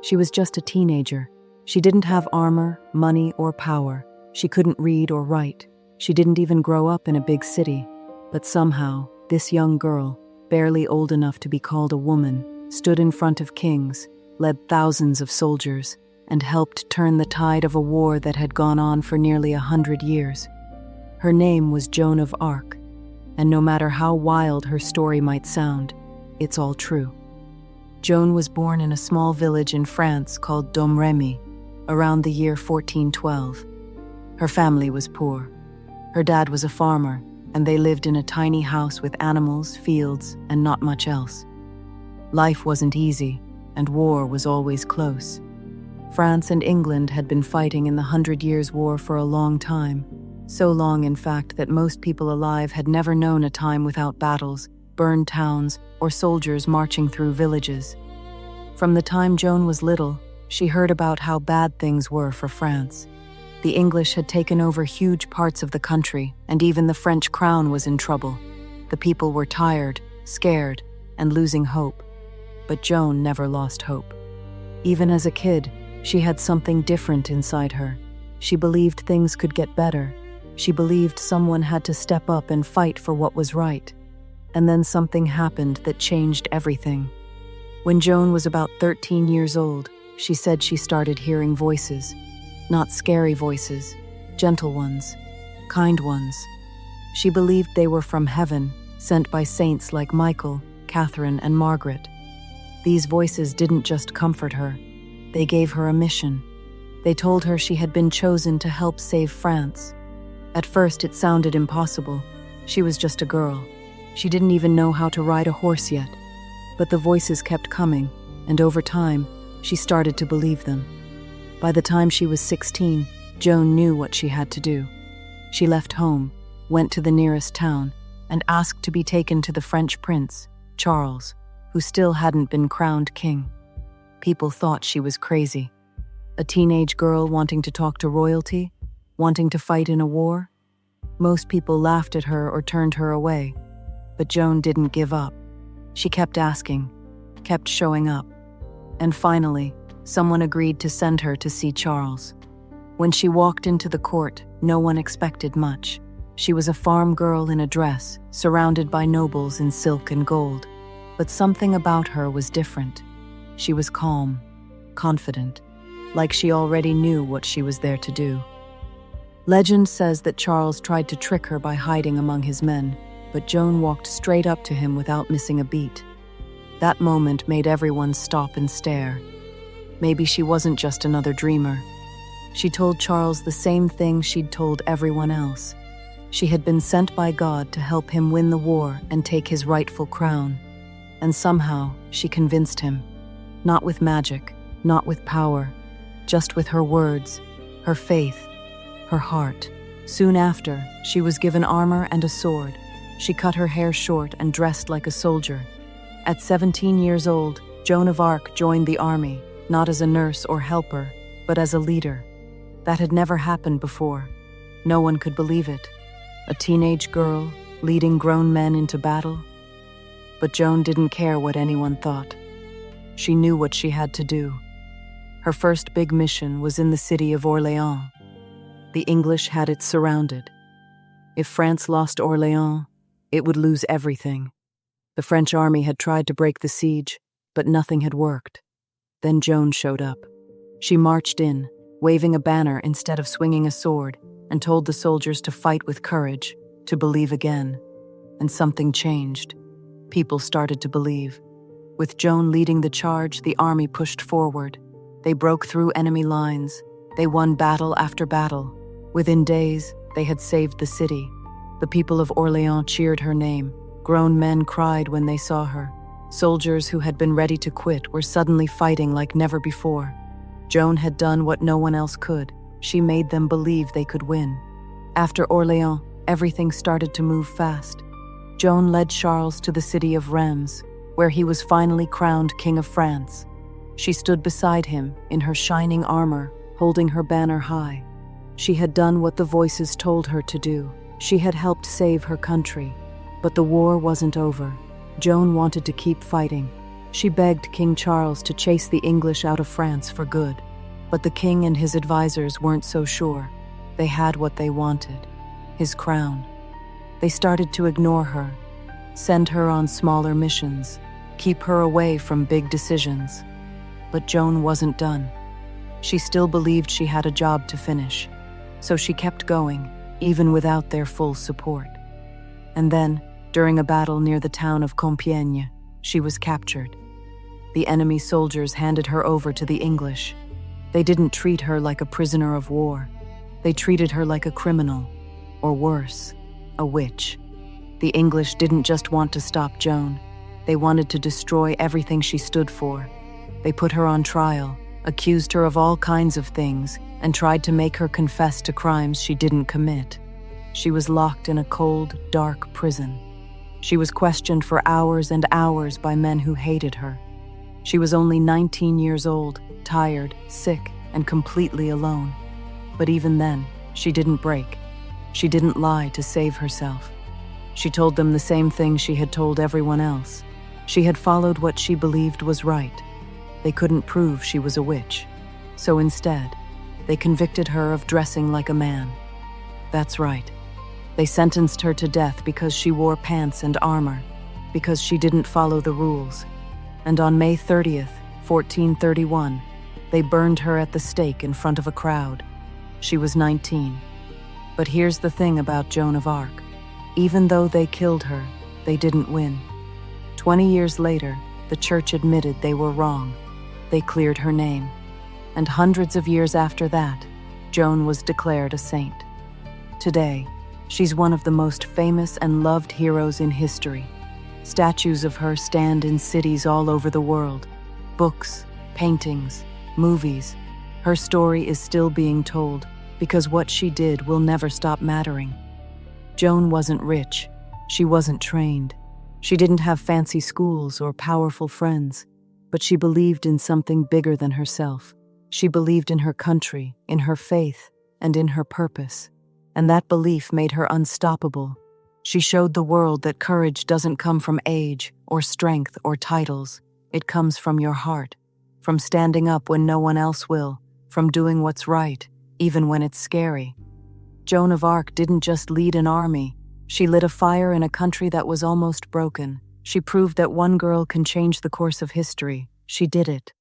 She was just a teenager. She didn't have armor, money, or power. She couldn't read or write. She didn't even grow up in a big city. But somehow, this young girl, barely old enough to be called a woman, stood in front of kings, led thousands of soldiers, and helped turn the tide of a war that had gone on for nearly 100 years. Her name was Joan of Arc, and no matter how wild her story might sound, it's all true. Joan was born in a small village in France called Domremy, around the year 1412. Her family was poor. Her dad was a farmer, and they lived in a tiny house with animals, fields, and not much else. Life wasn't easy, and war was always close. France and England had been fighting in the 100 Years' War for a long time, so long, in fact, that most people alive had never known a time without battles, burned towns, or soldiers marching through villages. From the time Joan was little, she heard about how bad things were for France. The English had taken over huge parts of the country, and even the French crown was in trouble. The people were tired, scared, and losing hope. But Joan never lost hope. Even as a kid, she had something different inside her. She believed things could get better. She believed someone had to step up and fight for what was right. And then something happened that changed everything. When Joan was about 13 years old, she said she started hearing voices. Not scary voices, gentle ones, kind ones. She believed they were from heaven, sent by saints like Michael, Catherine, and Margaret. These voices didn't just comfort her. They gave her a mission. They told her she had been chosen to help save France. At first, it sounded impossible. She was just a girl. She didn't even know how to ride a horse yet. But the voices kept coming, and over time, she started to believe them. By the time she was 16, Joan knew what she had to do. She left home, went to the nearest town, and asked to be taken to the French prince, Charles, who still hadn't been crowned king. People thought she was crazy. A teenage girl wanting to talk to royalty, wanting to fight in a war. Most people laughed at her or turned her away. But Joan didn't give up. She kept asking, kept showing up. And finally, someone agreed to send her to see Charles. When she walked into the court, no one expected much. She was a farm girl in a dress, surrounded by nobles in silk and gold. But something about her was different. She was calm, confident, like she already knew what she was there to do. Legend says that Charles tried to trick her by hiding among his men, but Joan walked straight up to him without missing a beat. That moment made everyone stop and stare. Maybe she wasn't just another dreamer. She told Charles the same thing she'd told everyone else. She had been sent by God to help him win the war and take his rightful crown. And somehow, she convinced him. Not with magic, not with power, just with her words, her faith, her heart. Soon after, she was given armor and a sword. She cut her hair short and dressed like a soldier. At 17 years old, Joan of Arc joined the army, not as a nurse or helper, but as a leader. That had never happened before. No one could believe it. A teenage girl leading grown men into battle. But Joan didn't care what anyone thought. She knew what she had to do. Her first big mission was in the city of Orleans. The English had it surrounded. If France lost Orleans, it would lose everything. The French army had tried to break the siege, but nothing had worked. Then Joan showed up. She marched in, waving a banner instead of swinging a sword, and told the soldiers to fight with courage, to believe again. And something changed. People started to believe. With Joan leading the charge, the army pushed forward. They broke through enemy lines. They won battle after battle. Within days, they had saved the city. The people of Orleans cheered her name. Grown men cried when they saw her. Soldiers who had been ready to quit were suddenly fighting like never before. Joan had done what no one else could. She made them believe they could win. After Orleans, everything started to move fast. Joan led Charles to the city of Reims, where he was finally crowned King of France. She stood beside him, in her shining armor, holding her banner high. She had done what the voices told her to do. She had helped save her country. But the war wasn't over. Joan wanted to keep fighting. She begged King Charles to chase the English out of France for good, but the king and his advisors weren't so sure. They had what they wanted, his crown. They started to ignore her, send her on smaller missions, keep her away from big decisions. But Joan wasn't done. She still believed she had a job to finish, so she kept going, even without their full support. And then, during a battle near the town of Compiègne, she was captured. The enemy soldiers handed her over to the English. They didn't treat her like a prisoner of war. They treated her like a criminal, or worse, a witch. The English didn't just want to stop Joan. They wanted to destroy everything she stood for. They put her on trial, accused her of all kinds of things, and tried to make her confess to crimes she didn't commit. She was locked in a cold, dark prison. She was questioned for hours and hours by men who hated her. She was only 19 years old, tired, sick, and completely alone. But even then, she didn't break. She didn't lie to save herself. She told them the same thing she had told everyone else. She had followed what she believed was right. They couldn't prove she was a witch. So instead, they convicted her of dressing like a man. That's right. They sentenced her to death because she wore pants and armor, because she didn't follow the rules. And on May 30th, 1431, they burned her at the stake in front of a crowd. She was 19. But here's the thing about Joan of Arc. Even though they killed her, they didn't win. 20 years later, the church admitted they were wrong. They cleared her name. And hundreds of years after that, Joan was declared a saint. Today, she's one of the most famous and loved heroes in history. Statues of her stand in cities all over the world. Books, paintings, movies. Her story is still being told because what she did will never stop mattering. Joan wasn't rich. She wasn't trained. She didn't have fancy schools or powerful friends, but she believed in something bigger than herself. She believed in her country, in her faith, and in her purpose. And that belief made her unstoppable. She showed the world that courage doesn't come from age or strength or titles. It comes from your heart, from standing up when no one else will, from doing what's right, even when it's scary. Joan of Arc didn't just lead an army. She lit a fire in a country that was almost broken. She proved that one girl can change the course of history. She did it.